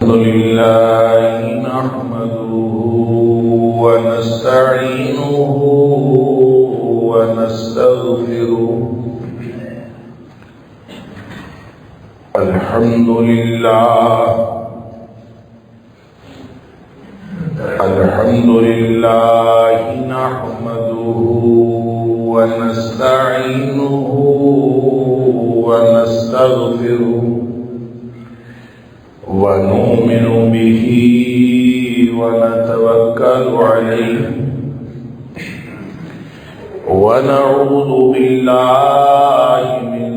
الحمد لله نحمده ونستعينه ونستغفره. الحمد لله نحمده ونستعينه ونستغفره ونؤمن به ونتوكل عليه ونعوذ بالله من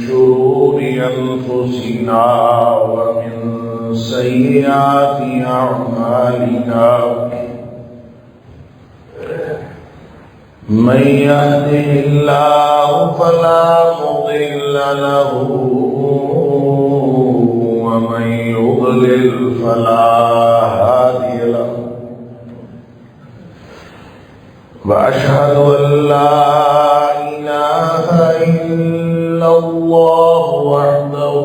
شرور أنفسنا ومن سيئات أعمالنا. من يهده الله فلا مضل له ومن يضلل فلا هادي له. وأشهد أن لا إله إلا الله وحده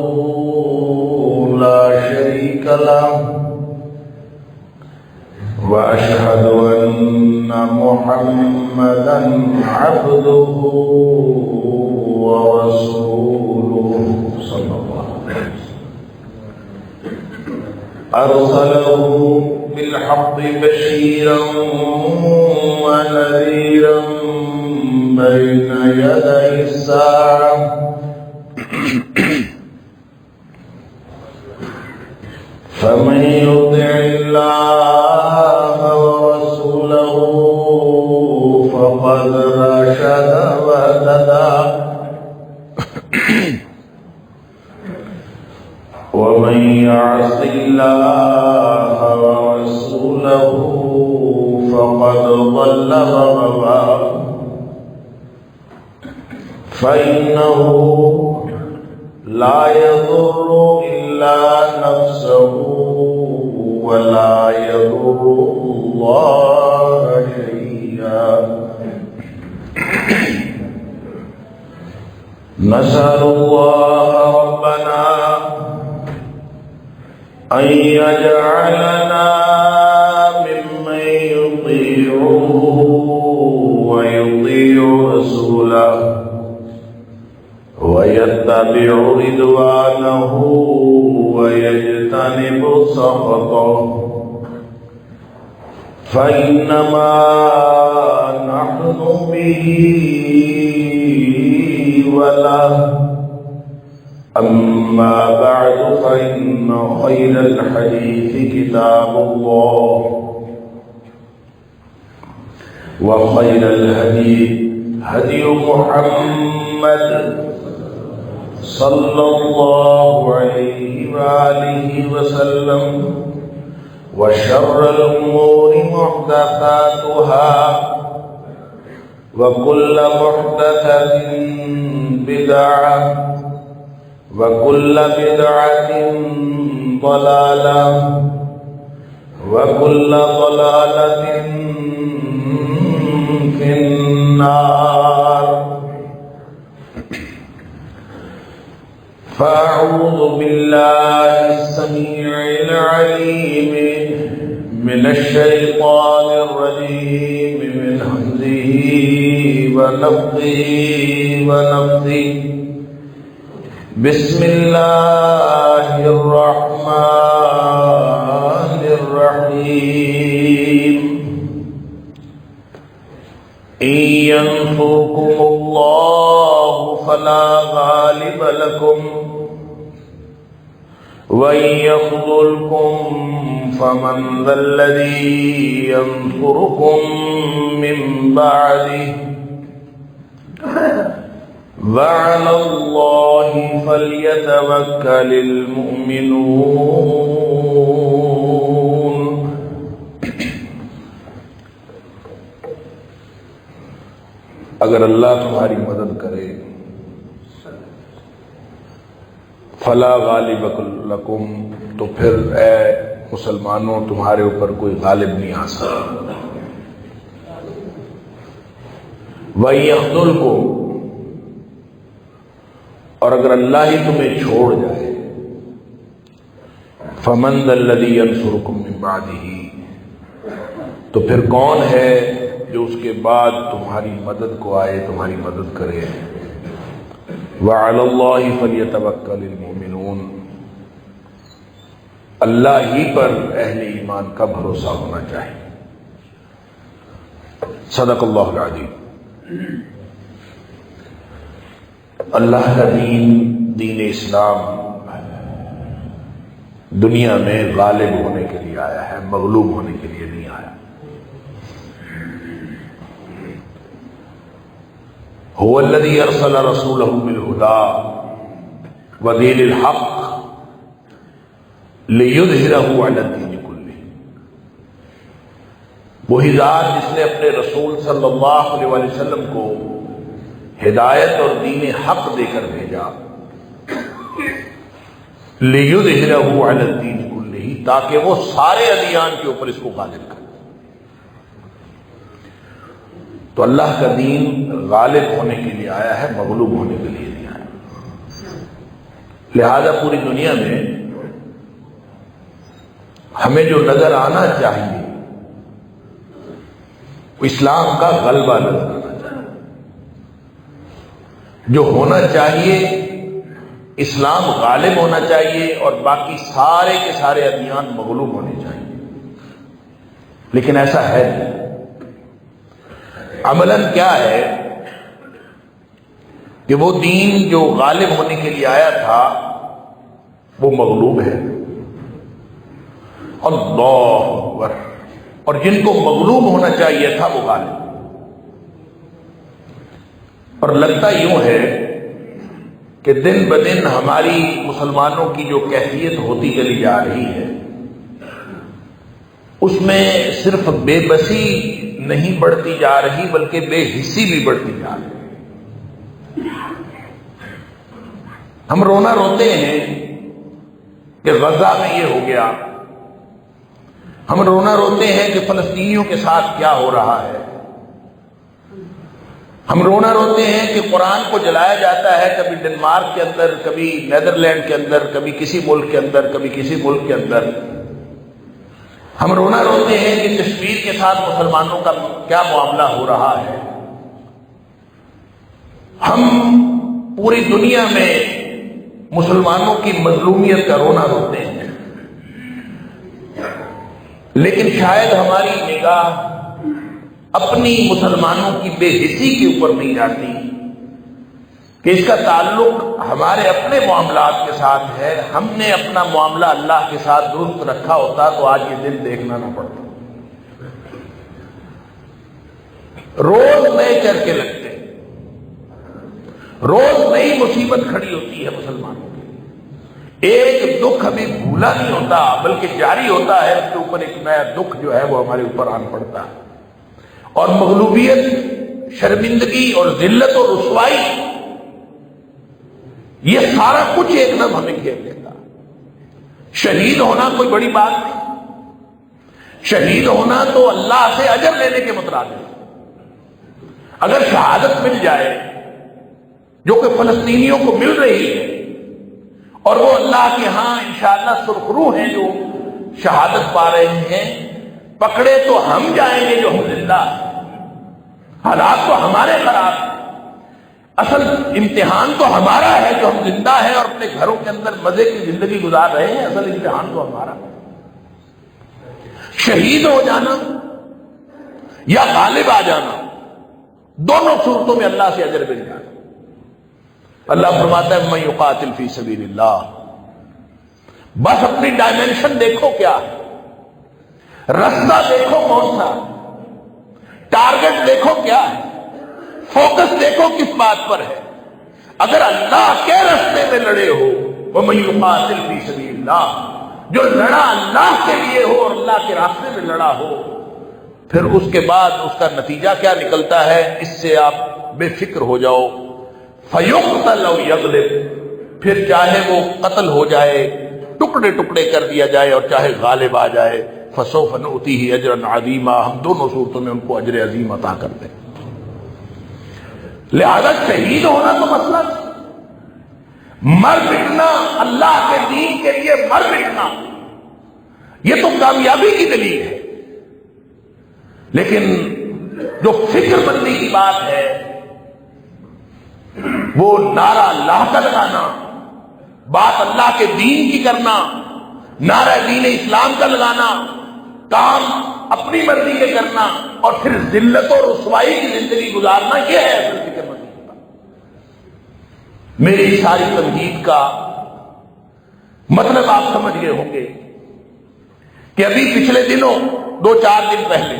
لا شريك له. وأشهد أن محمدا عبده ورسوله صلى الله عليه وسلم. أرسله بالحق بشيرا ونذيرا بين يدي الساعة. فمن يطع الله ورسوله فقد رشد واهتدى. ومن يعص الله ورسوله فقد ضل وغوى. فإنه لا يضر إلا نفسه ولا يضر الله شيئا. نسأل الله ربنا أن يجعلنا ممن يطيعه ويطيع رسوله ويتبع رضوانه ويجتنب سخطه. فإنما نحن به وله. أما بعد فإن خير الحديث كتاب الله وخير الهدي هدي محمد صلى الله عليه وآله وسلم. وشر الأمور محدثاتها وكل محدثة بدعة وكل بدعة ضلالة وكل ضلالة في النار. فأعوذ بالله السميع العليم من الشيطان الرجيم من همزه ونفخه ونفثه. بسم الله الرحمن الرحيم. إن ينصركم الله فلا غالب لكم وإن يخذلكم فمن ذا الذي ينصركم من بعده. وعلى الله فليتوكل المؤمنون. اگر اللہ تمہاری مدد کرے فلا غالب لکم، تو پھر اے مسلمانوں تمہارے اوپر کوئی غالب نہیں آ سکتا. وَإِن يَخْذُلْكُمْ، اور اگر اللہ ہی تمہیں چھوڑ جائے، فمن ذا الذی ینصرکم من بعدہ، تو پھر کون ہے جو اس کے بعد تمہاری مدد کو آئے، تمہاری مدد کرے۔ وعلی اللہ فلیتوکل المؤمنون، اللہ ہی پر اہل ایمان کا بھروسہ ہونا چاہیے۔ صدق اللہ العظیم۔ اللہ کا دین، دین اسلام دنیا میں غالب ہونے کے لیے آیا ہے، مغلوب ہونے کے لیے نہیں آیا۔ هو الذی ارسل رسولہ بالہدی ودین الحق لیظہرہ علی الدین کلہ، وہی ذات جس نے اپنے رسول صلی اللہ علیہ وسلم کو ہدایت اور دین حق دے کر بھیجا، لیظہرہ علی الدین کلہ، تاکہ وہ سارے ادیان کے اوپر اس کو غالب کرے۔ تو اللہ کا دین غالب ہونے کے لیے آیا ہے، مغلوب ہونے کے لیے نہیں آیا۔ لہذا پوری دنیا میں ہمیں جو نظر آنا چاہیے وہ اسلام کا غلبہ نظر آنا چاہیے، جو ہونا چاہیے اسلام غالب ہونا چاہیے اور باقی سارے کے سارے ادیان مغلوب ہونے چاہیے، لیکن ایسا ہے نہیں۔ عملاً کیا ہے کہ وہ دین جو غالب ہونے کے لیے آیا تھا وہ مغلوب ہے۔ اللہ اکبر۔ اور جن کو مغلوب ہونا چاہیے تھا وہ غالب۔ اور لگتا یوں ہے کہ دن بدن ہماری مسلمانوں کی جو کیفیت ہوتی چلی جا رہی ہے اس میں صرف بے بسی نہیں بڑھتی جا رہی بلکہ بے حسی بھی بڑھتی جا رہی۔ ہم رونا روتے ہیں کہ غزہ میں یہ ہو گیا، ہم رونا روتے ہیں کہ فلسطینیوں کے ساتھ کیا ہو رہا ہے، ہم رونا روتے ہیں کہ قرآن کو جلایا جاتا ہے، کبھی ڈنمارک کے اندر، کبھی نیدرلینڈ کے اندر، کبھی کسی ملک کے اندر، کبھی کسی ملک کے اندر۔ ہم رونا روتے ہیں کہ کشمیر کے ساتھ مسلمانوں کا کیا معاملہ ہو رہا ہے۔ ہم پوری دنیا میں مسلمانوں کی مظلومیت کا رونا روتے ہیں، لیکن شاید ہماری نگاہ اپنی مسلمانوں کی بے حسی کے اوپر نہیں جاتی کہ اس کا تعلق ہمارے اپنے معاملات کے ساتھ ہے۔ ہم نے اپنا معاملہ اللہ کے ساتھ درست رکھا ہوتا تو آج یہ دن دیکھنا نہ پڑتا۔ روز نئے چرچے لگتے، روز نئی مصیبت کھڑی ہوتی ہے مسلمانوں کی۔ ایک دکھ ابھی بھولا نہیں ہوتا بلکہ جاری ہوتا ہے، اس کے اوپر ایک نیا دکھ جو ہے وہ ہمارے اوپر آن پڑتا ہے، اور مغلوبیت، شرمندگی اور ذلت اور رسوائی، یہ سارا کچھ ایک دم ہمیں گھیر لیتا۔ شہید ہونا کوئی بڑی بات نہیں، شہید ہونا تو اللہ سے اجر لینے کے مترادف۔ اگر شہادت مل جائے جو کہ فلسطینیوں کو مل رہی ہے، اور وہ اللہ کے ہاں انشاءاللہ سرخرو ہیں جو شہادت پا رہے ہیں، پکڑے تو ہم جائیں گے جو ہم زندہ ہیں، حالات تو ہمارے خراب ہیں، اصل امتحان تو ہمارا ہے جو ہم زندہ ہیں اور اپنے گھروں کے اندر مزے کی زندگی گزار رہے ہیں، اصل امتحان تو ہمارا ہے۔ شہید ہو جانا یا غالب آ جانا، دونوں صورتوں میں اللہ سے اجر مل جانا۔ اللہ فرماتا ہے من یقاتل فی سبیل اللہ، بس اپنی ڈائمینشن دیکھو کیا ہے، رستہ دیکھو کون سا، ٹارگٹ دیکھو کیا ہے، فوکس دیکھو کس بات پر ہے۔ اگر اللہ کے راستے میں لڑے ہو، وَمَن يُقَاتِلْ فِي سَبِيلِ اللَّهِ، جو لڑا اللہ کے لیے ہو اور اللہ کے راستے میں لڑا ہو، پھر اس کے بعد اس کا نتیجہ کیا نکلتا ہے اس سے آپ بے فکر ہو جاؤ۔ فَيُقْتَلْ أَوْ يَغْلِبْ، پھر چاہے وہ قتل ہو جائے، ٹکڑے ٹکڑے کر دیا جائے، اور چاہے غالب آ جائے، فَسَوْفَ نُؤْتِيهِ أَجْرًا عَظِيمًا، ہم دونوں صورتوں میں ان کو اجر عظیم عطا کر دیں۔ لہذا شہید ہونا تو مسئلہ نہیں، مر مٹنا اللہ کے دین کے لیے، مر مٹنا یہ تو کامیابی کی دلیل ہے. لیکن جو فکر بندی کی بات ہے وہ نعرہ اللہ کا لگانا، بات اللہ کے دین کی کرنا، نعرہ دین اسلام کا لگانا، کام اپنی مرضی کے کرنا اور پھر ذلت و رسوائی کی زندگی گزارنا، یہ ہے اصل فکر بندی کی بات. میری ساری تمہید کا مطلب آپ سمجھ گئے ہوں گے کہ ابھی پچھلے دنوں 2-4 دن پہلے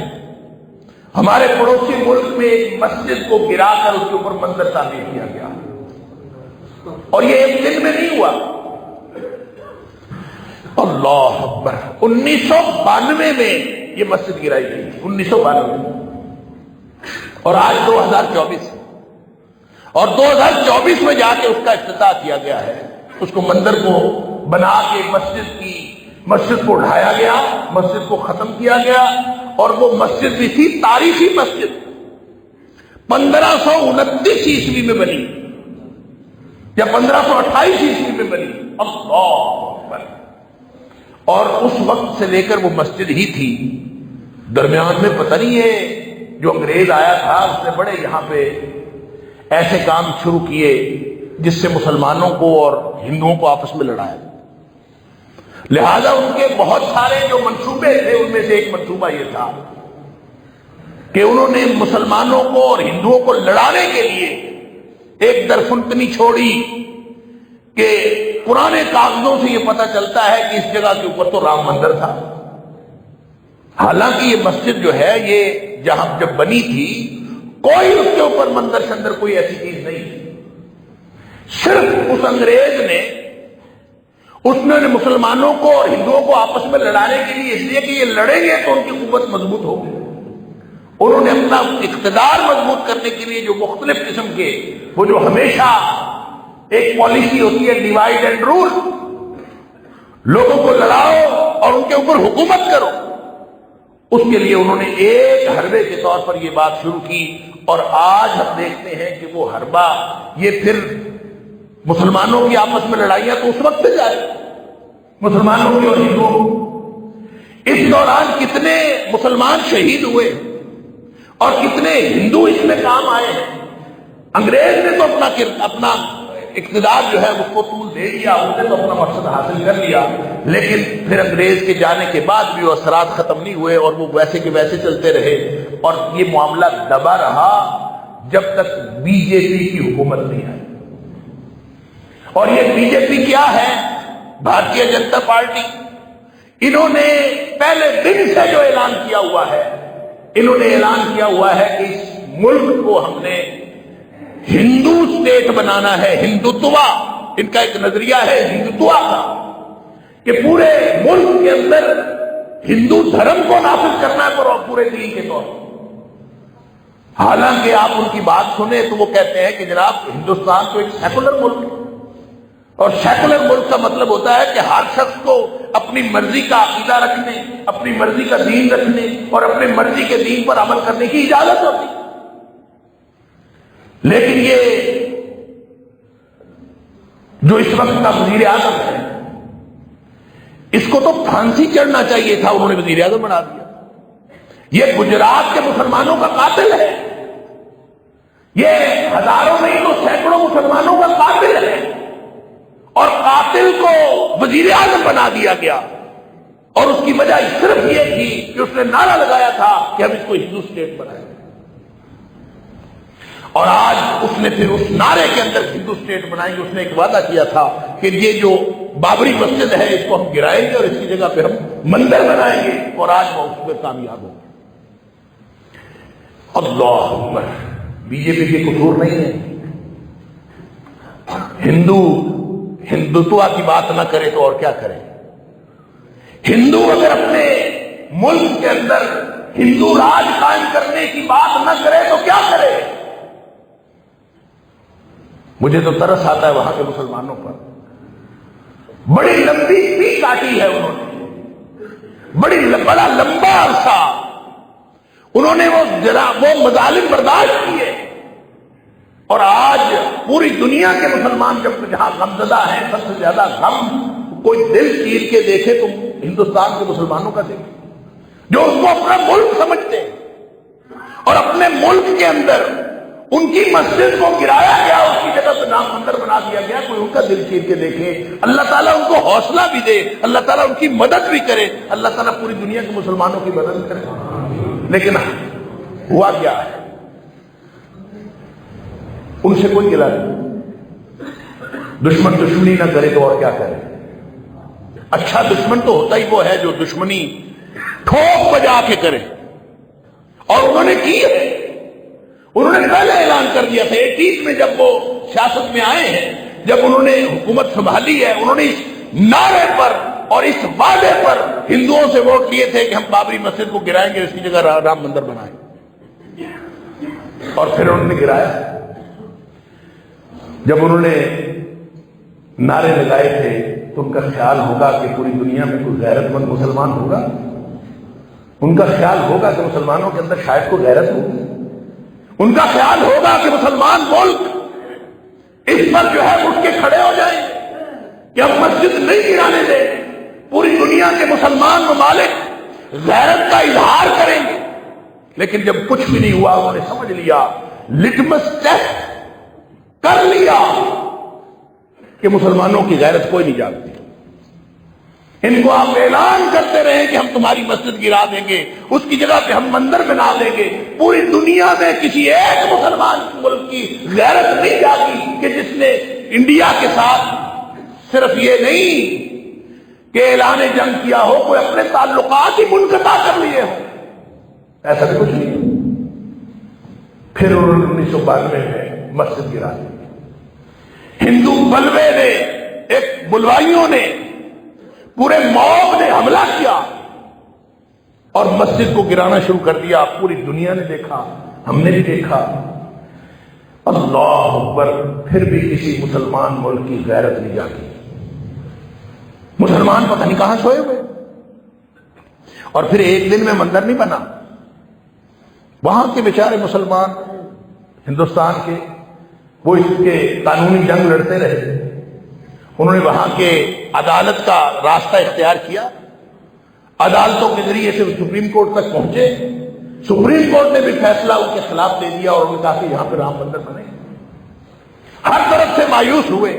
ہمارے پڑوسی ملک میں ایک مسجد کو گرا کر اس کے اوپر منظر تعمیر کیا گیا، اور یہ ایک دن میں نہیں ہوا. اللہ اکبر. 1992 میں یہ مسجد گرائی گئی، 1992 میں، اور آج 2024 اور 2024 میں جا کے اس کا افتتاح کیا گیا ہے. اس کو مندر کو بنا کے مسجد کو ڈھایا گیا، مسجد کو ختم کیا گیا، اور وہ مسجد بھی تھی تاریخی مسجد، 1529 عیسوی میں بنی یا 1528 عیسوی میں بنی. اللہ اکبر. اور اس وقت سے لے کر وہ مسجد ہی تھی. درمیان میں پتہ نہیں ہے جو انگریز آیا تھا اس نے بڑے یہاں پہ ایسے کام شروع کیے جس سے مسلمانوں کو اور ہندوؤں کو آپس میں لڑایا. لہذا ان کے بہت سارے جو منصوبے تھے ان میں سے ایک منصوبہ یہ تھا کہ انہوں نے مسلمانوں کو اور ہندوؤں کو لڑانے کے لیے ایک درفنکنی چھوڑی کہ پرانے کاغذوں سے یہ پتہ چلتا ہے کہ اس جگہ کے اوپر تو رام مندر تھا. حالانکہ یہ مسجد جو ہے یہ جہاں جب بنی تھی کوئی اس کے اوپر مندر شندر کوئی ایسی چیز نہیں تھی. صرف اس انگریز نے مسلمانوں کو اور ہندوؤں کو آپس میں لڑانے کے لیے، اس لیے کہ یہ لڑیں گے تو ان کی قوت مضبوط ہوگی، انہوں نے اپنا اقتدار مضبوط کرنے کے لیے جو مختلف قسم کے وہ جو ہمیشہ ایک پالیسی ہوتی ہے ڈیوائڈ اینڈ رول، لوگوں کو لڑاؤ اور ان کے اوپر حکومت کرو، اس کے لیے انہوں نے ایک حربے کے طور پر یہ بات شروع کی. اور آج ہم دیکھتے ہیں کہ وہ حربہ یہ پھر مسلمانوں کی آپس میں لڑائیاں تو اس وقت سے جاری، مسلمانوں کی اور ہندوؤں. اس دوران کتنے مسلمان شہید ہوئے اور کتنے ہندو اس میں کام آئے ہیں. انگریز نے تو اپنا اقتدار جو ہے اس کو طول دے دیا، اس نے تو اپنا مقصد حاصل کر لیا، لیکن پھر انگریز کے جانے کے بعد بھی وہ اثرات ختم نہیں ہوئے اور وہ ویسے کے ویسے چلتے رہے، اور یہ معاملہ دبا رہا جب تک بی جے پی کی حکومت نہیں آئی. اور یہ بی جے پی کیا ہے؟ بھارتیہ جنتا پارٹی. انہوں نے پہلے دن سے جو اعلان کیا ہوا ہے، انہوں نے اعلان کیا ہوا ہے کہ اس ملک کو ہم نے ہندو اسٹیٹ بنانا ہے. ہندوتوا ان کا ایک نظریہ ہے ہندوتوا کا، کہ پورے ملک کے اندر ہندو دھرم کو نافذ کرنا ہے پورے دین کے طور پر. حالانکہ آپ ان کی بات سنیں تو وہ کہتے ہیں کہ جناب ہندوستان تو ایک سیکولر ملک ہے، اور سیکولر ملک کا مطلب ہوتا ہے کہ ہر شخص کو اپنی مرضی کا عقیدہ رکھنے، اپنی مرضی کا دین رکھنے اور اپنی مرضی کے دین پر عمل کرنے کی اجازت ہوتی. لیکن یہ جو اس وقت کا وزیر اعظم ہے اس کو تو پھانسی چڑھنا چاہیے تھا، انہوں نے وزیر اعظم بنا دیا. یہ گجرات کے مسلمانوں کا قاتل ہے، یہ ہزاروں نہیں تو سینکڑوں مسلمانوں کا قاتل ہے، اور قاتل کو وزیر اعظم بنا دیا گیا. اور اس کی وجہ صرف یہ تھی کہ اس نے نعرہ لگایا تھا کہ ہم اس کو ہندو اسٹیٹ بنائیں، اور آج اس نے پھر اس نعرے کے اندر ہندو اسٹیٹ بنائیں گے. اس نے ایک وعدہ کیا تھا کہ یہ جو بابری مسجد ہے اس کو ہم گرائیں گے اور اس کی جگہ پہ ہم مندر بنائیں گے، اور آج وہ اس میں کامیاب ہو. اللہ اکبر. بی جے پی کے قصور نہیں ہے. ہندوتوا کی بات نہ کرے تو اور کیا کرے. ہندو اگر اپنے ملک کے اندر ہندو راج قائم کرنے کی بات نہ کرے تو کیا کرے. مجھے تو ترس آتا ہے وہاں کے مسلمانوں پر. بڑی لمبی پی کاٹی ہے انہوں نے، بڑا لمبا عرصہ انہوں نے وہ مظالم برداشت کیے، اور آج پوری دنیا کے مسلمان جب جہاں غمزدہ ہیں، سب سے زیادہ غم کوئی دل چیر کے دیکھے تو ہندوستان کے مسلمانوں کا دیکھے جو اس کو اپنا ملک سمجھتے ہیں، اور اپنے ملک کے اندر ان کی مسجد کو گرایا گیا، اس کی جگہ پہ نام مندر بنا دیا گیا، کوئی ان کا دل چیر کے دیکھے، اللہ تعالیٰ ان کو حوصلہ بھی دے، اللہ تعالیٰ ان کی مدد بھی کرے، اللہ تعالیٰ پوری دنیا کے مسلمانوں کی مدد کرے۔ لیکن ہوا کیا ہے، ان سے کوئی گلا نہیں۔ دشمن دشمنی نہ کرے تو اور کیا کرے؟ اچھا دشمن تو ہوتا ہی وہ ہے جو دشمنی ٹھوک بجا کے کرے، اور انہوں نے کی ہے۔ انہوں نے پہلے اعلان کر دیا تھا 81 میں جب وہ سیاست میں آئے ہیں، جب انہوں نے حکومت سنبھالی ہے، انہوں نے اس نعرے پر اور اس وعدے پر ہندوؤں سے ووٹ لیے تھے کہ ہم بابری مسجد کو گرائیں گے، اس کی جگہ رام مندر بنائیں گے، اور پھر انہوں نے گرایا۔ جب انہوں نے نعرے لگائے تھے تو ان کا خیال ہوگا کہ پوری دنیا میں کوئی غیرت مند مسلمان ہوگا، ان کا خیال ہوگا کہ مسلمانوں کے اندر شاید کوئی غیرت ہوگی، ان کا خیال ہوگا کہ مسلمان ملک اس پر جو ہے اٹھ کے کھڑے ہو جائیں کہ ہم مسجد نہیں گرانے دیں، پوری دنیا کے مسلمان ممالک غیرت کا اظہار کریں گے۔ لیکن جب کچھ بھی نہیں ہوا، انہوں نے سمجھ لیا، لٹمس ٹیسٹ کر لیا کہ مسلمانوں کی غیرت کوئی نہیں جانتی۔ ان کو آپ اعلان کرتے رہیں کہ ہم تمہاری مسجد گرا دیں گے، اس کی جگہ پہ ہم مندر بنا دیں گے، پوری دنیا میں کسی ایک مسلمان ملک کی غیرت نہیں جاگی کہ جس نے انڈیا کے ساتھ صرف یہ نہیں کہ اعلان جنگ کیا ہو، کوئی اپنے تعلقات ہی منقطع کر لیے ہو، ایسا بھی کچھ نہیں۔ پھر انہوں نے 1992 میں مسجد گرا دی۔ ہندو بلوے نے، ایک بلوائیوں نے، پورے موب نے حملہ کیا اور مسجد کو گرانا شروع کر دیا۔ پوری دنیا نے دیکھا، ہم نے بھی دیکھا، اللہ اکبر، پھر بھی کسی مسلمان ملک کی غیرت نہیں جاتی۔ مسلمان پتہ نہیں کہاں سوئے ہوئے، اور پھر ایک دن میں مندر نہیں بنا۔ وہاں کے بیچارے مسلمان ہندوستان کے، وہ اس کے قانونی جنگ لڑتے رہے، انہوں نے وہاں کے عدالت کا راستہ اختیار کیا، عدالتوں کے ذریعے سے سپریم کورٹ تک پہنچے، سپریم کورٹ نے بھی فیصلہ ان کے خلاف دے دیا اور انہوں نے کہا کہ یہاں پہ رام مندر بنے۔ ہر طرف سے مایوس ہوئے،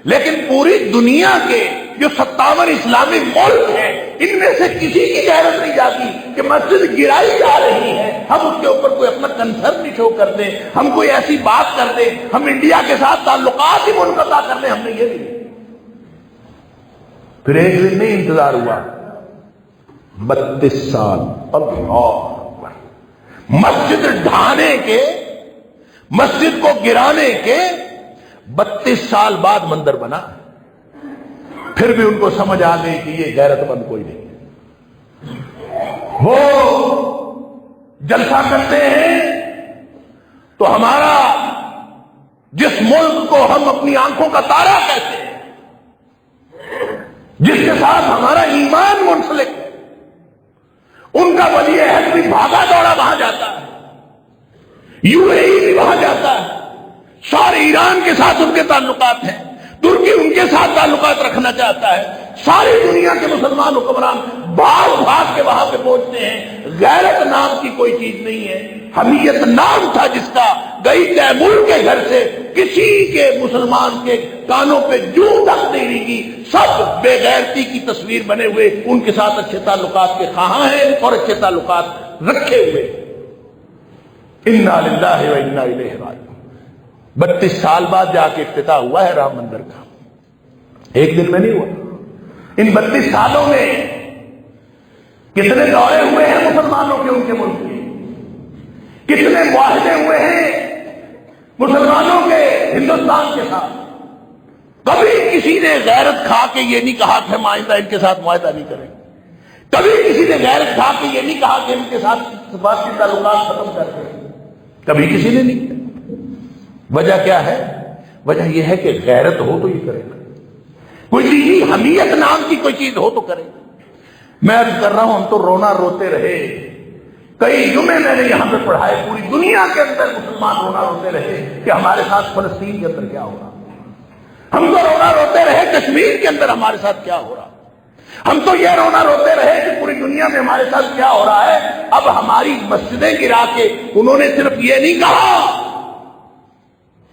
لیکن پوری دنیا کے جو 57 اسلامی ملک ہیں، ان میں سے کسی کی غیرت نہیں جاتی کہ مسجد گرائی جا رہی ہے، ہم اس کے اوپر کوئی اپنا کنسرن نہیں شو کر دیں، ہم کوئی ایسی بات کر دیں، ہم انڈیا کے ساتھ تعلقات ہی منقطع کر دیں، ہم نے یہ نہیں۔ پھر ایک دن نہیں انتظار ہوا، 32 سال، اللہ اکبر، مسجد ڈھانے کے، مسجد کو گرانے کے 32 سال بعد مندر بنا۔ پھر بھی ان کو سمجھ آ گئی کہ یہ غیرت مند کوئی نہیں۔ وہ جلسہ کرتے ہیں تو ہمارا جس ملک کو ہم اپنی آنکھوں کا تارا کہتے ہیں، جس کے ساتھ ہمارا ایمان منسلک ہے، ان کا ولی عہد بھی بھاگا دوڑا وہاں جاتا ہے، UAE بھی وہاں جاتا ہے، سارے ایران کے ساتھ ان کے تعلقات ہیں، ترکی ان کے ساتھ تعلقات رکھنا چاہتا ہے، ساری دنیا کے مسلمان حکمران بھاگ بھاگ کے وہاں پہ پہنچتے ہیں۔ غیرت نام کی کوئی چیز نہیں ہے، حمیت نام تھا جس کا گئی تیمور کے گھر سے کسی کے مسلمان کے کانوں پہ جوں تک نہیں رہی، سب بے غیرتی کی تصویر بنے ہوئے، ان کے ساتھ اچھے تعلقات کے خواہاں ہیں اور اچھے تعلقات رکھے ہوئے۔ انا للہ و انا الیہ راجعون۔ 32 سال بعد جا کے افتتاح ہوا ہے رام مندر کا، ایک دن میں نہیں ہوا۔ ان 32 سالوں میں کتنے دورے ہوئے ہیں مسلمانوں کے، ان کے ملک کے کتنے معاہدے ہوئے ہیں مسلمانوں کے ہندوستان کے ساتھ۔ کبھی کسی نے غیرت کھا کے یہ نہیں کہا کہ ہم آئندہ ان کے ساتھ معاہدہ نہیں کریں، کبھی کسی نے غیرت کھا کے یہ نہیں کہا کہ ان کے ساتھ سفارتی تعلقات ختم کر دیں، کبھی کسی نے نہیں کیا۔ وجہ کیا ہے؟ وجہ یہ ہے کہ غیرت ہو تو یہ کرے گا، کوئی دینی حمیت نام کی کوئی چیز ہو تو کرے گا۔ میں عرض کر رہا ہوں، ہم تو رونا روتے رہے، کئی جمعے میں نے یہاں پہ پڑھائے، پوری دنیا کے اندر مسلمان رونا روتے رہے کہ ہمارے ساتھ فلسطین کے اندر کیا ہوگا۔ ہم تو رونا روتے رہے کہ کشمیر کے اندر ہمارے ساتھ کیا ہو رہا. ہم تو یہ رونا روتے رہے کہ پوری دنیا میں ہمارے ساتھ کیا ہو رہا ہے. اب ہماری مسجدیں گرا کے انہوں نے صرف یہ نہیں کہا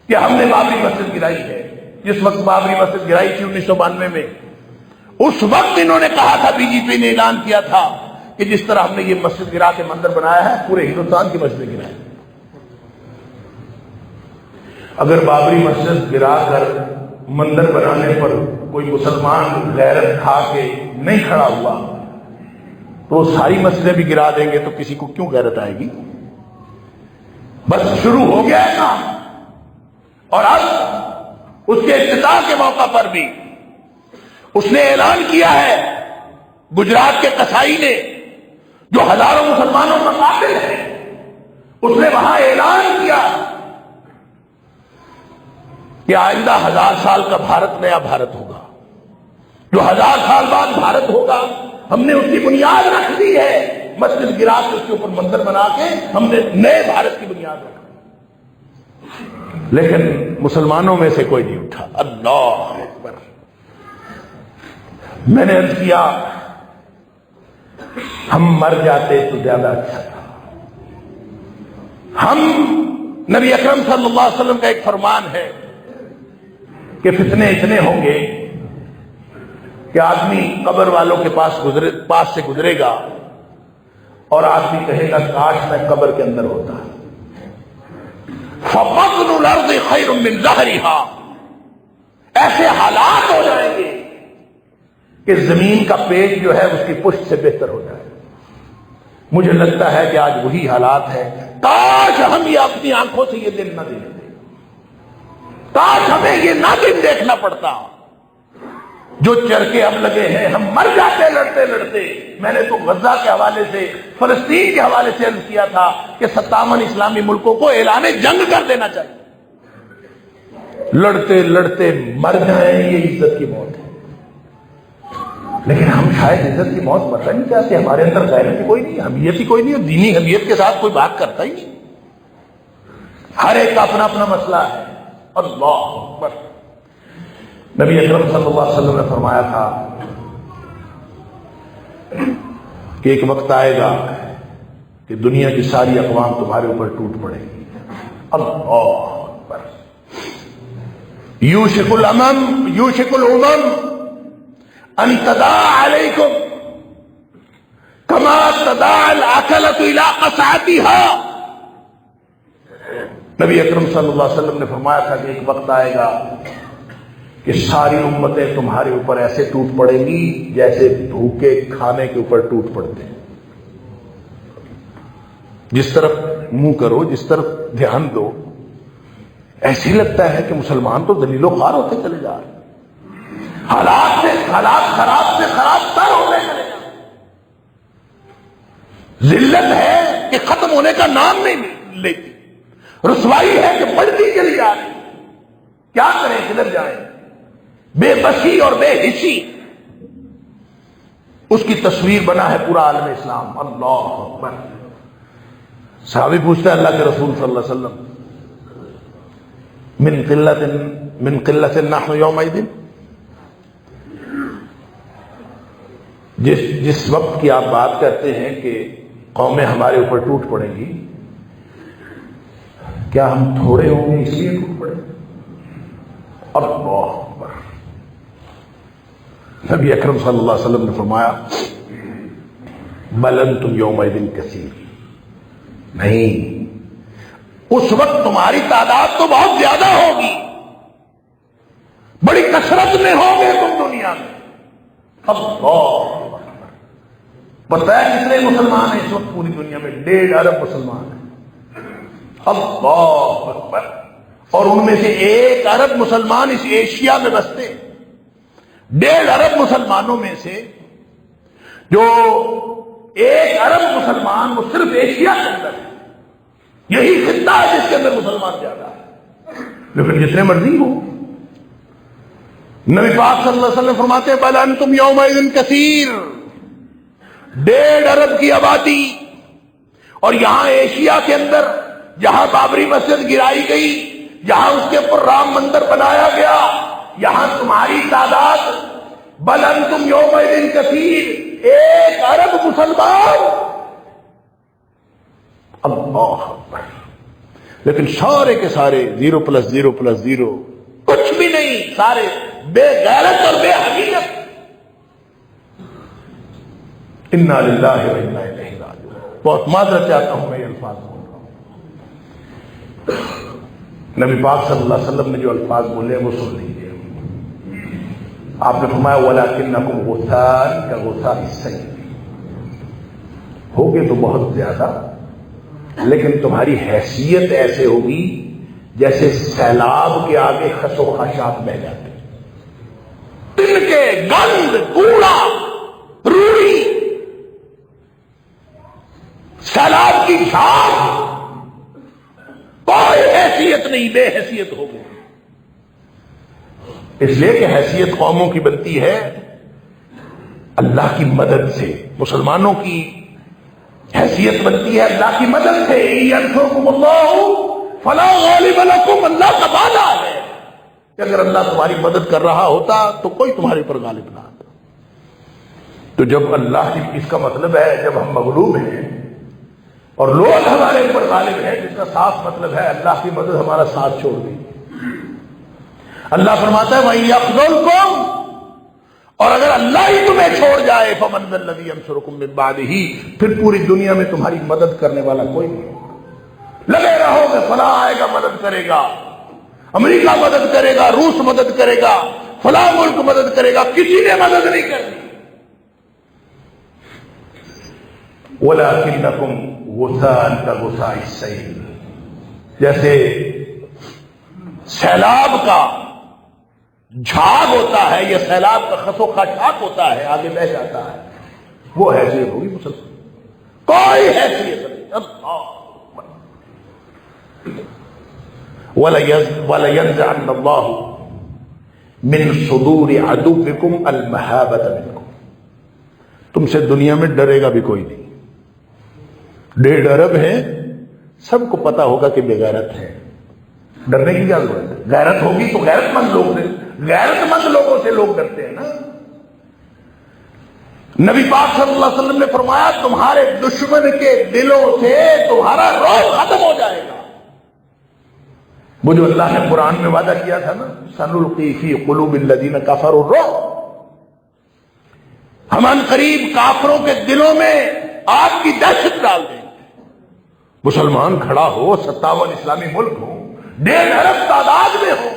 کہ ہم نے بابری مسجد گرائی ہے. جس وقت بابری مسجد گرائی تھی 1992 میں، اس وقت انہوں نے کہا تھا، بی جے پی نے اعلان کیا تھا کہ جس طرح ہم نے یہ مسجد گرا کے مندر بنایا ہے، پورے ہندوستان کی مسجد گرائی. اگر بابری مسجد گرا کر مندر بنانے پر کوئی مسلمان غیرت کھا کے نہیں کھڑا ہوا تو وہ ساری مسجدیں بھی گرا دیں گے تو کسی کو کیوں غیرت آئے گی؟ بس شروع ہو گیا ہے کام. اور اب اس کے افتتاح کے موقع پر بھی اس نے اعلان کیا ہے، گجرات کے قصائی نے جو ہزاروں مسلمانوں کا قاتل ہے، اس نے وہاں اعلان کیا کہ آئندہ 1000 سال کا بھارت نیا بھارت ہوگا. جو 1000 سال بعد بھارت ہوگا، ہم نے اس کی بنیاد رکھ دی ہے. مسجد گرا کے اس کے اوپر مندر بنا کے ہم نے نئے بھارت کی بنیاد رکھی. لیکن مسلمانوں میں سے کوئی نہیں اٹھا. اللہ اکبر. میں نے عرض کیا ہم مر جاتے تو زیادہ اچھا تھا. ہم نبی اکرم صلی اللہ علیہ وسلم کا ایک فرمان ہے کہ فتنے اتنے ہوں گے کہ آدمی قبر والوں کے پاس سے گزرے گا اور آدمی کہے گا کاش میں قبر کے اندر ہوتا. فَبَطْنُ الْأَرْضِ خَيْرٌ مِّن ظَهْرِهَا. ایسے حالات ہو جائیں گے کہ زمین کا پیٹ جو ہے اس کی پشت سے بہتر ہو جائے. مجھے لگتا ہے کہ آج وہی حالات ہے. کاش ہم یہ اپنی آنکھوں سے یہ دن نہ دیکھتے، کاش ہمیں یہ نہ دن دیکھنا پڑتا. جو چرکے اب لگے ہیں، ہم مر جاتے لڑتے لڑتے. میں نے تو غزہ کے حوالے سے، فلسطین کے حوالے سے عرض کیا تھا کہ 57 اسلامی ملکوں کو اعلان جنگ کر دینا چاہیے. لڑتے لڑتے مر جائیں یہ عزت کی موت ہے. لیکن ہم شاید عزت کی موت مرنا نہیں چاہتے. ہمارے اندر غیرت ہی کوئی نہیں، حمیت ہی کوئی نہیں، اور دینی حمیت کے ساتھ کوئی بات کرتا ہی نہیں. ہر ایک کا اپنا اپنا مسئلہ ہے. اللہ اکبر. نبی اکرم صلی اللہ علیہ وسلم نے فرمایا تھا کہ ایک وقت آئے گا کہ دنیا کی ساری اقوام تمہارے اوپر ٹوٹ پڑے گی. اللہ اکبر. یوشک الامم ان تداعى علیکم کما تداعى الاکلۃ الی قصعتها. نبی اکرم صلی اللہ علیہ وسلم نے فرمایا تھا کہ ایک وقت آئے گا کہ ساری امتیں تمہارے اوپر ایسے ٹوٹ پڑیں گی جیسے بھوکے کھانے کے اوپر ٹوٹ پڑتے ہیں. جس طرف منہ کرو، جس طرف دھیان دو، ایسے ہی لگتا ہے کہ مسلمان تو ذلیل و خوار ہوتے چلے جا رہے ہیں. حالات خراب سے خراب تر ہوتے چلے جا رہے. ذلت ہے کہ ختم ہونے کا نام نہیں لیتی. رسوائی ہے کہ بڑھتی چلی جا رہی. کیا کریں، کدھر جائیں؟ بے بسی اور بے حسی اس کی تصویر بنا ہے پورا عالم اسلام. اللہ اکبر. صحابی پوچھتا ہے اللہ کے رسول صلی اللہ علیہ وسلم من قلت نحن یومئذ. جس وقت کی آپ بات کرتے ہیں کہ قومیں ہمارے اوپر ٹوٹ پڑیں گی، کیا ہم تھوڑے ہوں گے اس لیے ٹوٹ پڑیں گے؟ اللہ اکبر. نبی اکرم صلی اللہ علیہ وسلم نے فرمایا بل انتم یومئذ کثیر. نہیں، اس وقت تمہاری تعداد تو بہت زیادہ ہوگی، بڑی کثرت میں ہوگے تم دنیا میں. اللہ پتہ ہے کتنے مسلمان ہیں اس وقت پوری دنیا میں؟ 1.5 ارب مسلمان ہیں. اللہ اکبر. اور ان میں سے 1 ارب مسلمان اس ایشیا میں بستے ہیں. 1.5 ارب مسلمانوں میں سے جو 1 ارب مسلمان وہ صرف ایشیا کے اندر ہے. یہی خطہ ہے جس کے اندر مسلمان زیادہ ہے. لیکن جتنے مرضی ہو، نبی پاک صلی اللہ علیہ وسلم فرماتے ہیں بل انتم یومئذ کثیر. 1.5 ارب کی آبادی، اور یہاں ایشیا کے اندر جہاں بابری مسجد گرائی گئی، جہاں اس کے اوپر رام مندر بنایا گیا، یہاں تمہاری تعداد بل انتم یومئذ کثیر، 1 ارب مسلمان، اللہ اکبر، لیکن سارے کے سارے 0+0+0 کچھ بھی نہیں، سارے بے غیرت اور بے حقیقت۔ انا للہ و انا الیہ راجعون۔ بہت معذرت چاہتا ہوں میں یہ الفاظ بول رہا ہوں، نبی پاک صلی اللہ علیہ وسلم نے جو الفاظ بولے وہ سن لیجیے۔ آپ نے فرمایا وَلَكِنَّكُمْ غُثَاءً كَغُثَاءِ السَّيْلِ، ہوگے تو بہت زیادہ لیکن تمہاری حیثیت ایسے ہوگی جیسے سیلاب کے آگے خس و خاشاک بہ جاتے، تن کے گند، کوڑا، روڑی، سیلاب کی جھاگ، کوئی حیثیت نہیں، بے حیثیت ہو گئی۔ اس لیے کہ حیثیت قوموں کی بنتی ہے اللہ کی مدد سے، مسلمانوں کی حیثیت بنتی ہے اللہ کی مدد سے۔ يَنْصُرْكُمُ اللَّهُ فَلَا غَالِبَ لَكُمْ، اللہ کا وعدہ ہے کہ اگر اللہ تمہاری مدد کر رہا ہوتا تو کوئی تمہارے پر غالب نہ آتا۔ تو جب اللہ کی، اس کا مطلب ہے جب ہم مغلوب ہیں اور لوگ ہمارے اوپر غالب ہیں، جس کا صاف مطلب ہے اللہ کی مدد ہمارا ساتھ چھوڑ گئی۔ اللہ فرماتا ہے وَإِن يَخْذُلْكُمْ، اور اگر اللہ ہی تمہیں چھوڑ جائے فَمَنْ ذَا الَّذِي يَنْصُرُكُم مِّن بَعْدِهِ، پھر پوری دنیا میں تمہاری مدد کرنے والا کوئی نہیں۔ لگے رہو کہ فلاں آئے گا مدد کرے گا، امریکہ مدد کرے گا، روس مدد کرے گا، فلاں ملک مدد کرے گا، کسی نے مدد نہیں کرنی۔ وَلَكِنَّكُمْ غُثَاءً كَغُثَاءِ السَّيْلِ، جیسے سیلاب کا جھاگ ہوتا ہے یا سیلاب کا خس و خاشاک ہوتا ہے، آگے بہ جاتا ہے، وہ حیثیت ہوگی مسلسل، کوئی حیثیت نہیں۔ وَلَيَنزَعَنَّ اللَّهُ مِن صُدُورِ عَدُوِّكُمْ الْمَهَابَةَ مِنْكُمْ، تم سے دنیا میں ڈرے گا بھی کوئی نہیں۔ 1.5 ارب ہیں، سب کو پتا ہوگا کہ بے غیرت ہے، ڈرنے کی کیا ضرورت ہے؟ غیرت ہوگی تو غیرت مند لوگ سے، غیرت مند لوگوں سے لوگ ڈرتے ہیں نا۔ نبی پاک صلی اللہ علیہ وسلم نے فرمایا تمہارے دشمن کے دلوں سے تمہارا رعب ختم ہو جائے گا۔ وہ جو اللہ نے قرآن میں وعدہ کیا تھا نا، سَنُلْقِي فِي قُلُوبِ الَّذِينَ كَفَرُوا الرُّعْبَ، ہم ان قریب کافروں کے دلوں میں آگ کی دہشت ڈال دیں گے۔ مسلمان کھڑا ہو، 57 اسلامی ملک ہو، 1.5 ارب تعداد میں ہو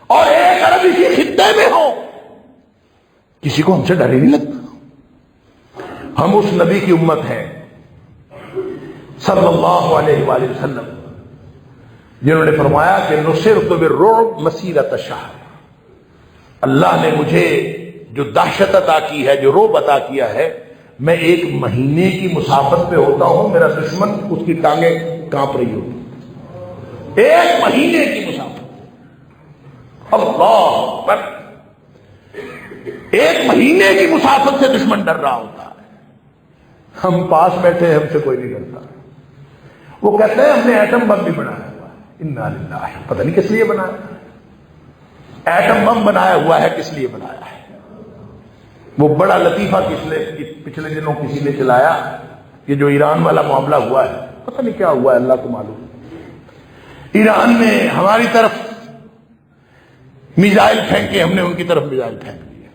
اور 1 ارب اسی خطے میں ہو، کسی کو ہم سے ڈر ہی نہیں لگتا۔ ہم اس نبی کی امت ہیں صلی اللہ علیہ وآلہ وسلم جنہوں نے فرمایا کہ نصرت بالرعب مسیرۃ شہر، اللہ نے مجھے جو دہشت عطا کی ہے، جو رعب عطا کیا ہے، میں 1 مہینے کی مسافت پہ ہوتا ہوں، میرا دشمن اس کی ٹانگیں کانپ رہی ہوتی، 1 مہینے کی مسافت، اللہ اکبر، 1 مہینے کی مسافت سے دشمن ڈر رہا ہوتا ہے۔ ہم پاس بیٹھے ہیں، ہم سے کوئی نہیں ڈرتا۔ وہ کہتے ہیں ہم نے ایٹم بم بھی بنایا ہوا ہے، انا للہ، پتہ نہیں کس لیے بنایا، ایٹم بم بنایا ہوا ہے، کس لیے بنایا ہے؟ وہ بڑا لطیفہ پچھلے دنوں کسی نے چلایا کہ جو ایران والا معاملہ ہوا ہے، پتہ نہیں کیا ہوا ہے، اللہ کو معلوم۔ ایران نے ہماری طرف میزائل پھینکے، ہم نے ان کی طرف میزائل پھینک دیے،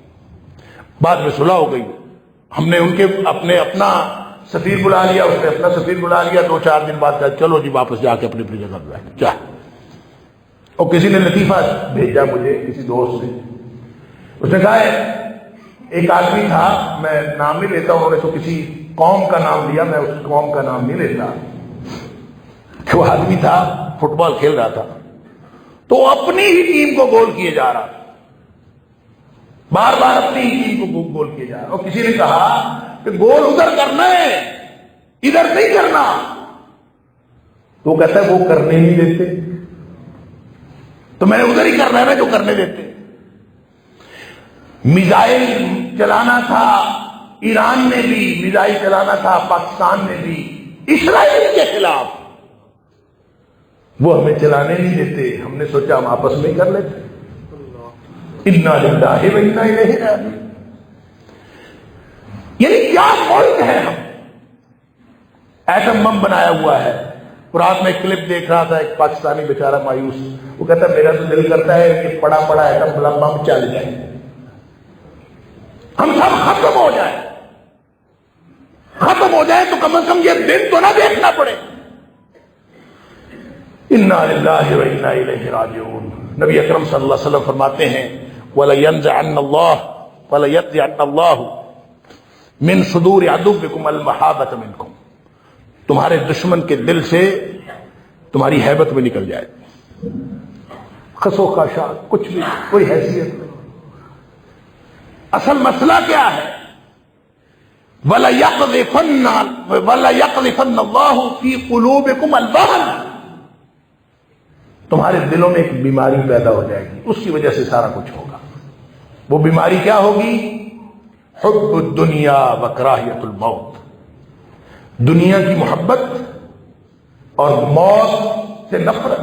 بعد میں صلح ہو گئی، ہم نے ان کے اپنا سفیر بلا لیا، اس نے اپنا سفیر بلا لیا، 2-4 دن بعد کہا چلو جی واپس جا کے اپنی جگہ پہ بیٹھ جا۔ اور کسی نے لطیفہ بھیجا مجھے، کسی دوست نے، اس نے کہا ایک آدمی تھا، میں نام نہیں لیتا، انہوں نے تو کسی قوم کا نام لیا، میں اس قوم کا نام نہیں لیتا، وہ آدمی تھا فٹ بال کھیل رہا تھا تو اپنی ہی ٹیم کو گول کیے جا رہا، بار بار اپنی ہی ٹیم کو گول کیے جا رہا، اور کسی نے کہا کہ گول ادھر کرنا ہے، ادھر نہیں کرنا، تو وہ کہتا ہے وہ کرنے نہیں دیتے، تو میں نے ادھر ہی کرنا ہے نا جو کرنے دیتے۔ میزائل چلانا تھا ایران نے بھی، میزائل چلانا تھا پاکستان نے بھی اسرائیل کے خلاف، وہ ہمیں چلانے نہیں دیتے، ہم نے سوچا ہم آپس میں ہی کر لیتے۔ انا للہ و انا الیہ راجعون. یعنی کیا ملک ہے ہم. ایٹم بم بنایا ہوا ہے. رات میں کلپ دیکھ رہا تھا، ایک پاکستانی بیچارہ مایوس، وہ کہتا ہے میرا تو دل کرتا ہے کہ پڑا پڑا ایٹم بم چل جائے، ہم سب ختم ہو جائیں. ختم ہو جائے تو کم از کم یہ دن تو نہ دیکھنا پڑے. انا للہ و انا الیہ راجعون. نبی اکرم صلی اللہ علیہ وسلم فرماتے ہیں وَلَيَنزَعَنَّ اللَّهُ وَلَيَنزِعَنَّ اللَّهُ مِن صُدُورِ عَدُوِّكُمُ الْمَحَابَةَ مِنكُم. تمہارے دشمن کے دل سے تمہاری ہیبت میں نکل جائے. خسو خاشاک کچھ بھی، کوئی حیثیت نہیں. اصل مسئلہ کیا ہے؟ وَلَيَقْذِفَنَّ اللَّهُ فِي قُلُوبِكُمُ الْوَهْنَ. تمہارے دلوں میں ایک بیماری پیدا ہو جائے گی، اس کی وجہ سے سارا کچھ ہوگا. وہ بیماری کیا ہوگی؟ حب الدنیا وکراہیت الموت. دنیا کی محبت اور موت سے نفرت.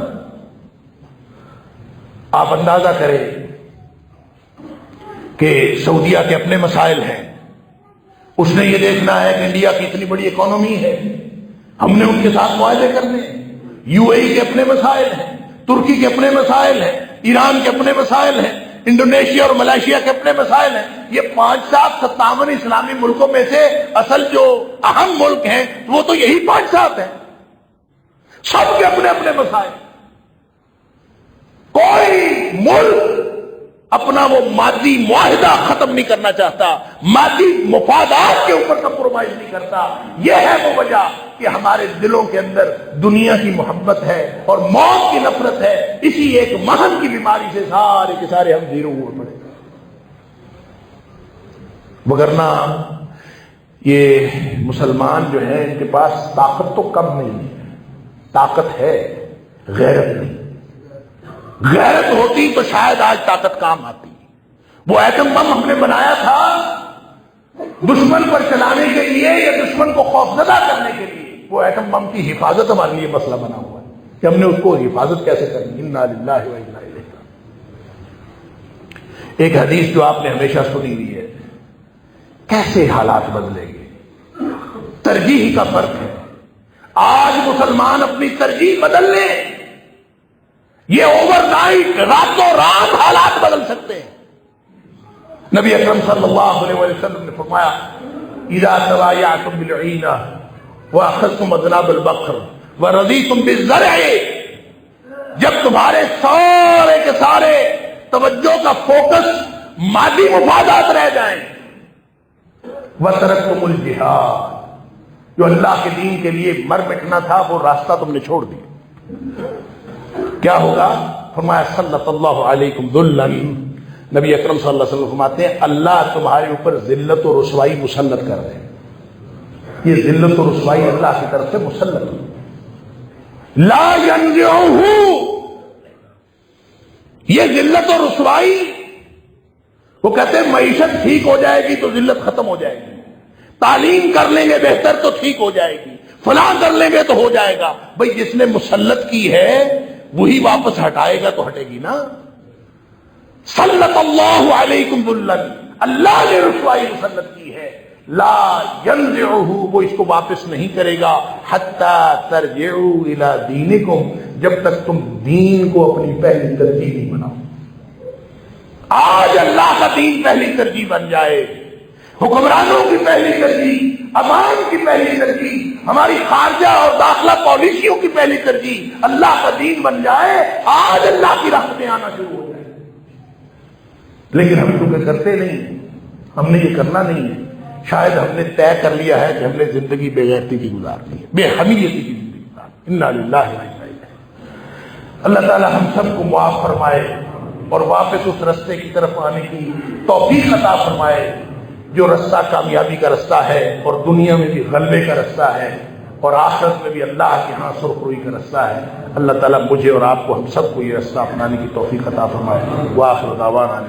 آپ اندازہ کریں کہ سعودیہ کے اپنے مسائل ہیں، اس نے یہ دیکھنا ہے کہ انڈیا کی اتنی بڑی اکانومی ہے، ہم نے ان کے ساتھ معاہدے کرنے ہیں. یو اے ای کے اپنے مسائل ہیں، ترکی کے اپنے مسائل ہیں، ایران کے اپنے مسائل ہیں، انڈونیشیا اور ملائیشیا کے اپنے مسائل ہیں. یہ 5-7 اسلامی ملکوں میں سے اصل جو اہم ملک ہیں وہ تو یہی 5-7 ہیں. سب کے اپنے اپنے مسائل. کوئی ملک اپنا وہ مادی معاہدہ ختم نہیں کرنا چاہتا، مادی مفادات کے اوپر کمپرومائز نہیں کرتا. یہ ہے وہ وجہ کہ ہمارے دلوں کے اندر دنیا کی محبت ہے اور موت کی نفرت ہے. اسی ایک مہن کی بیماری سے سارے کے سارے ہم زیرو ہوئے پڑے. وگرنہ یہ مسلمان جو ہیں ان کے پاس طاقت تو کم نہیں ہے، طاقت ہے، غیرت نہیں. غیرت ہوتی تو شاید آج طاقت کام آتی. وہ ایٹم بم ہم نے بنایا تھا دشمن پر چلانے کے لیے یا دشمن کو خوفزدہ کرنے کے لیے. وہ ایٹم بم کی حفاظت ہمارے لیے مسئلہ بنا ہوا ہے کہ ہم نے اس کو حفاظت کیسے کرنی. انا للہ و انا الیہ. ایک حدیث جو آپ نے ہمیشہ سنی ہوئی ہے، کیسے حالات بدلیں گے. ترجیح کا فرق ہے. آج مسلمان اپنی ترجیح بدل لیں، یہ اوور نائٹ راتوں رات حالات بدل سکتے ہیں. نبی اکرم صلی اللہ علیہ وسلم نے فرمایا اذا تبایعتم بالعینہ واخذتم اذناب البقر ورضیتم بالزرع. جب تمہارے سارے کے سارے توجہ کا فوکس مادی مفادات رہ جائیں، وترکتم الجہاد، جو اللہ کے دین کے لیے مر مٹنا تھا وہ راستہ تم نے چھوڑ دیا، کیا ہوگا؟ فرمایا سلط اللہ علیکم ذلا. نبی اکرم صلی اللہ علیہ وسلم فرماتے ہیں اللہ تمہارے اوپر ذلت و رسوائی مسلط کر دے. یہ ذلت و رسوائی اللہ کی طرف سے مسلط ہے. لا ينزعه. یہ ذلت و رسوائی، وہ کہتے ہیں معیشت ٹھیک ہو جائے گی تو ذلت ختم ہو جائے گی، تعلیم کر لیں گے بہتر تو ٹھیک ہو جائے گی، فلاں کر لیں گے تو ہو جائے گا. بھئی جس نے مسلط کی ہے وہی واپس ہٹائے گا تو ہٹے گی نا. سلط اللہ علیکم ذلا، اللہ نے رسوائی مسلط کی ہے. لا ينزعه، وہ اس کو واپس نہیں کرے گا. حتی ترجعوا الی دینکم، جب تک تم دین کو اپنی پہلی ترجیح نہیں بناؤ. آج اللہ کا دین پہلی ترجیح بن جائے، حکمرانوں کی پہلی ترجیح، عوام کی پہلی ترجیح، ہماری خارجہ اور داخلہ پالیسیوں کی پہلی ترجیح اللہ کا دین بن جائے، آج اللہ کی رحمتیں آنا شروع ہو جائیں. لیکن ہم چونکہ کرتے نہیں، ہم نے یہ کرنا نہیں ہے. شاید ہم نے طے کر لیا ہے کہ ہم نے زندگی بے غیرتی کی گزارنی ہے، بے حمیتی کی زندگی گزارنی. انا للہ و انا الیہ. اللہ تعالی ہم سب کو معاف فرمائے اور واپس اس رستے کی طرف آنے کی توفیق عطا فرمائے جو رستہ کامیابی کا رستہ ہے اور دنیا میں بھی غلبے کا رستہ ہے اور آخرت میں بھی اللہ کے ہاں سرخروئی کا رستہ ہے. اللہ تعالیٰ مجھے اور آپ کو، ہم سب کو یہ رستہ اپنانے کی توفیق عطا فرمائے. وآخر دعوانا